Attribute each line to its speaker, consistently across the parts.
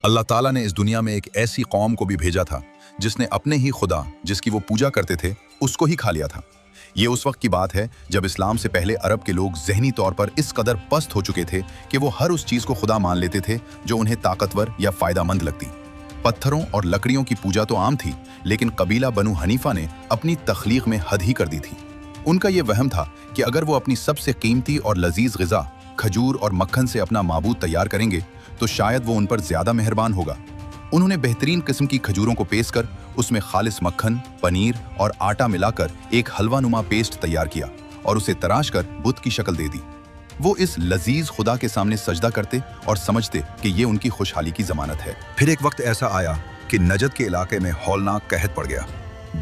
Speaker 1: अल्लाह ताला ने इस दुनिया में एक ऐसी कौम को भी भेजा था जिसने अपने ही खुदा जिसकी वो पूजा करते थे उसको ही खा लिया था। ये उस वक्त की बात है जब इस्लाम से पहले अरब के लोग ज़हनी तौर पर इस कदर पस्त हो चुके थे कि वो हर उस चीज़ को खुदा मान लेते थे जो उन्हें ताकतवर या फ़ायदामंद लगती। पत्थरों और लकड़ियों की पूजा तो आम थी, लेकिन कबीला बनु हनीफा ने अपनी तख्लीक में हद ही कर दी थी। उनका ये वहम था कि अगर वो अपनी सबसे कीमती और लजीज ग़िज़ा खजूर और मक्खन से अपना माबूद तैयार करेंगे तो शायद वो उन पर ज़्यादा मेहरबान होगा। उन्होंने बेहतरीन किस्म की खजूरों को पेश कर उसमें खालिस मक्खन, पनीर और आटा मिलाकर एक हलवा नुमा पेस्ट तैयार किया और उसे तराश कर बुत की शक्ल दे दी। वो इस लजीज खुदा के सामने सजदा करते और समझते कि ये उनकी खुशहाली की जमानत है। फिर एक वक्त ऐसा आया कि नजद के इलाके में हौलनाक कहत पड़ गया।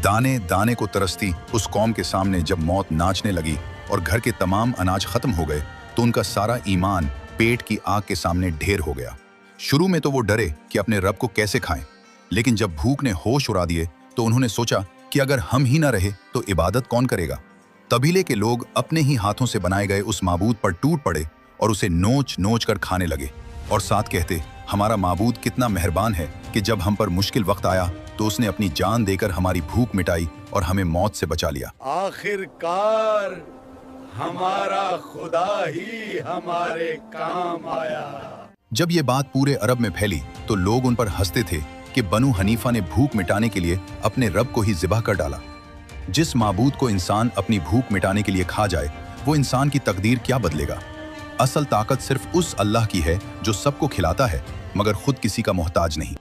Speaker 1: दाने दाने को तरसती उस कौम के सामने जब मौत नाचने लगी और घर के तमाम अनाज खत्म हो गए तो उनका सारा ईमान पेट की आग के सामने ढेर हो गया। शुरू में तो वो डरे कि अपने रब को कैसे खाएं, लेकिन जब भूख ने होश उड़ा दिए तो उन्होंने सोचा कि अगर हम ही ना रहे तो इबादत कौन करेगा। कबीले के लोग अपने ही हाथों से बनाए गए उस माबूद पर टूट पड़े और उसे नोच नोच कर खाने लगे और साथ कहते, हमारा माबूद कितना मेहरबान है कि जब हम पर मुश्किल वक्त आया तो उसने अपनी जान देकर हमारी भूख मिटाई और हमें मौत से बचा लिया।
Speaker 2: आखिरकार हमारा खुदा ही हमारे काम आया।
Speaker 1: जब ये बात पूरे अरब में फैली तो लोग उन पर हंसते थे कि बनु हनीफा ने भूख मिटाने के लिए अपने रब को ही ज़िबा कर डाला। जिस माबूद को इंसान अपनी भूख मिटाने के लिए खा जाए वो इंसान की तकदीर क्या बदलेगा। असल ताकत सिर्फ उस अल्लाह की है जो सबको खिलाता है मगर खुद किसी का मोहताज नहीं।